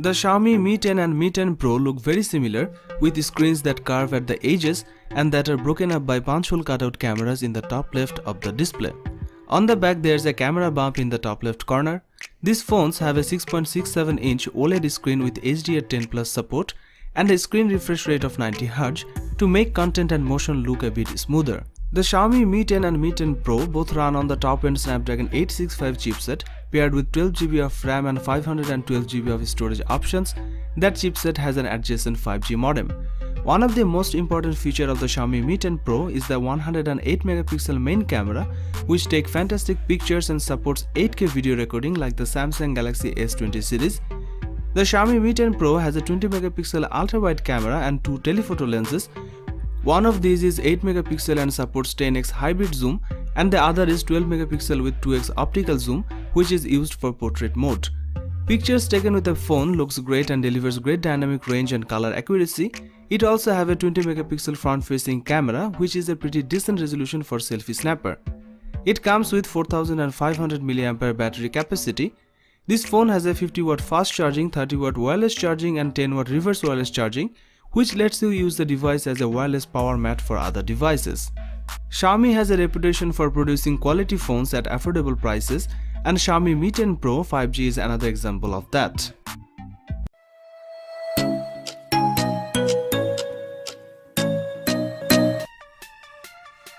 The Xiaomi Mi 10 and Mi 10 Pro look very similar, with screens that curve at the edges and that are broken up by punch-hole cutout cameras in the top left of the display. On the back there's a camera bump in the top left corner. These phones have a 6.67-inch OLED screen with HDR10+ support and a screen refresh rate of 90Hz to make content and motion look a bit smoother. The Xiaomi Mi 10 and Mi 10 Pro both run on the top-end Snapdragon 865 chipset paired with 12GB of RAM and 512GB of storage options. That chipset has an adjacent 5G modem. One of the most important features of the Xiaomi Mi 10 Pro is the 108MP main camera, which takes fantastic pictures and supports 8K video recording like the Samsung Galaxy S20 series. The Xiaomi Mi 10 Pro has a 20MP ultra-wide camera and two telephoto lenses. One of these is 8MP and supports 10x hybrid zoom, and the other is 12MP with 2x optical zoom, which is used for portrait mode. Pictures taken with the phone looks great and delivers great dynamic range and color accuracy. It also have a 20MP front-facing camera, which is a pretty decent resolution for selfie snapper. It comes with 4500mAh battery capacity. This phone has a 50W fast charging, 30W wireless charging and 10W reverse wireless charging, which lets you use the device as a wireless power mat for other devices. Xiaomi has a reputation for producing quality phones at affordable prices, and Xiaomi Mi 10 Pro 5G is another example of that.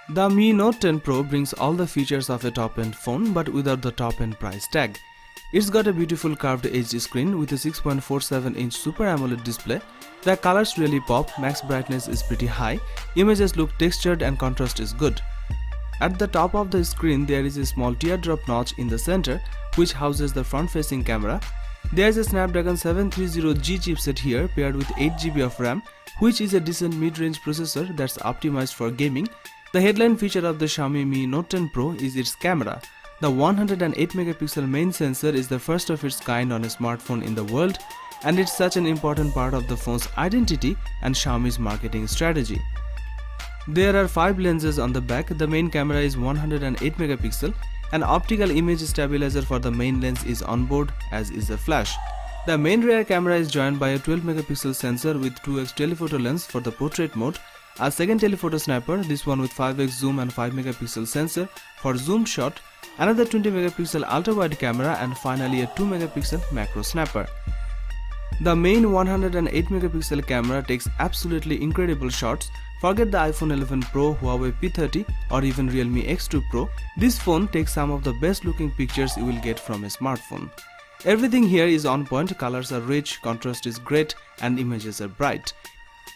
The Mi Note 10 Pro brings all the features of a top-end phone but without the top-end price tag. It's got a beautiful curved edge screen with a 6.47-inch Super AMOLED display. The colors really pop, max brightness is pretty high, images look textured and contrast is good. At the top of the screen there is a small teardrop notch in the center which houses the front-facing camera. There is a Snapdragon 730G chipset here paired with 8GB of RAM, which is a decent mid-range processor that's optimized for gaming. The headline feature of the Xiaomi Mi Note 10 Pro is its camera. The 108MP main sensor is the first of its kind on a smartphone in the world, and it's such an important part of the phone's identity and Xiaomi's marketing strategy. There are 5 lenses on the back. The main camera is 108MP. An optical image stabilizer for the main lens is on board, as is a flash. The main rear camera is joined by a 12MP sensor with 2x telephoto lens for the portrait mode, a second telephoto snapper, this one with 5x zoom and 5MP sensor for zoom shot, another 20MP ultra-wide camera, and finally a 2MP macro snapper. The main 108MP camera takes absolutely incredible shots. Forget the iPhone 11 Pro, Huawei P30 or even Realme X2 Pro. This phone takes some of the best looking pictures you will get from a smartphone. Everything here is on point, colors are rich, contrast is great and images are bright.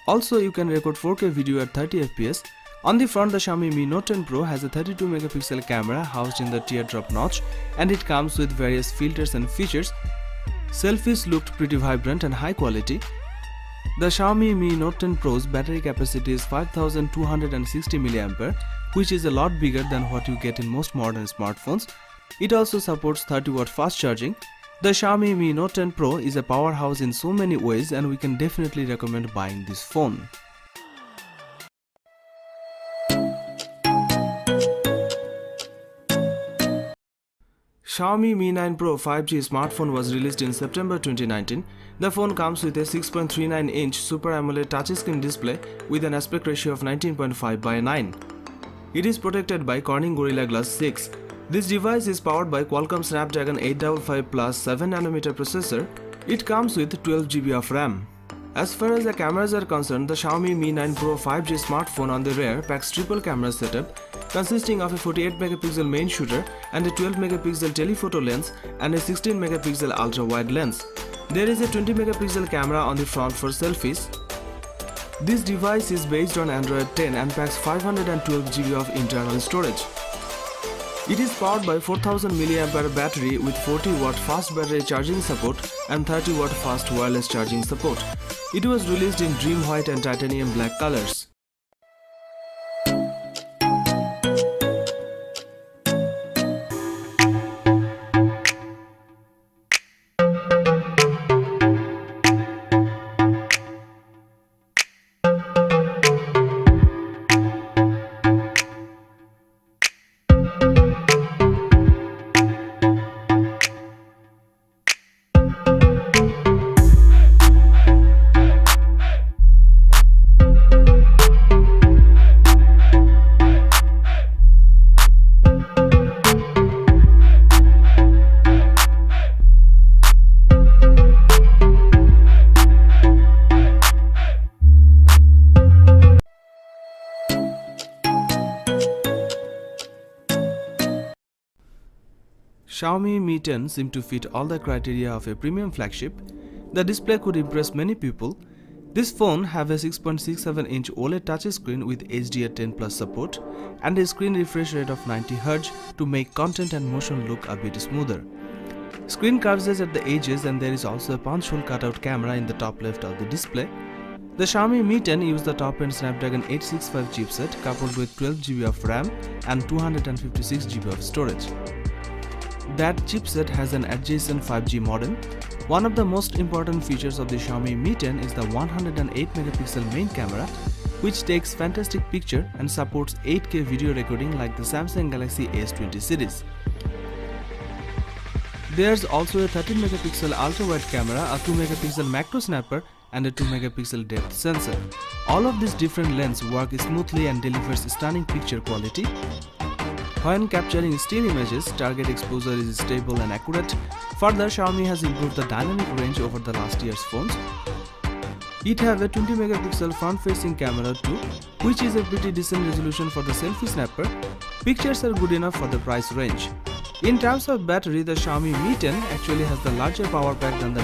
Also you can record 4K video at 30fps. On the front, the Xiaomi Mi Note 10 Pro has a 32MP camera housed in the teardrop notch, and it comes with various filters and features. Selfies looked pretty vibrant and high quality. The Xiaomi Mi Note 10 Pro's battery capacity is 5260mAh, which is a lot bigger than what you get in most modern smartphones. It also supports 30W fast charging. The Xiaomi Mi Note 10 Pro is a powerhouse in so many ways, and we can definitely recommend buying this phone. Xiaomi Mi 9 Pro 5G smartphone was released in September 2019. The phone comes with a 6.39-inch Super AMOLED touchscreen display with an aspect ratio of 19.5:9. It is protected by Corning Gorilla Glass 6. This device is powered by Qualcomm Snapdragon 855 Plus 7nm processor. It comes with 12GB of RAM. As far as the cameras are concerned, the Xiaomi Mi 9 Pro 5G smartphone on the rear packs triple camera setup consisting of a 48MP main shooter and a 12MP telephoto lens and a 16MP ultra-wide lens. There is a 20MP camera on the front for selfies. This device is based on Android 10 and packs 512GB of internal storage. It is powered by 4000mAh battery with 40W fast battery charging support and 30W fast wireless charging support. It was released in Dream White and Titanium Black colors. Xiaomi Mi 10 seemed to fit all the criteria of a premium flagship. The display could impress many people. This phone have a 6.67-inch OLED touchscreen with HDR10 Plus support and a screen refresh rate of 90 Hz to make content and motion look a bit smoother. Screen curves at the edges, and there is also a punch hole cutout camera in the top left of the display. The Xiaomi Mi 10 used the top-end Snapdragon 865 chipset coupled with 12GB of RAM and 256GB of storage. That chipset has an adjacent 5G modem. One of the most important features of the Xiaomi Mi 10 is the 108-megapixel main camera, which takes fantastic picture and supports 8K video recording like the Samsung Galaxy S20 series. There's also a 13-megapixel ultra-wide camera, a 2-megapixel macro snapper, and a 2-megapixel depth sensor. All of these different lenses work smoothly and delivers stunning picture quality. When capturing still images, target exposure is stable and accurate. Further, Xiaomi has improved the dynamic range over the last year's phones. It have a 20-megapixel front-facing camera too, which is a pretty decent resolution for the selfie snapper. Pictures are good enough for the price range. In terms of battery, the Xiaomi Mi 10 actually has the larger power pack than the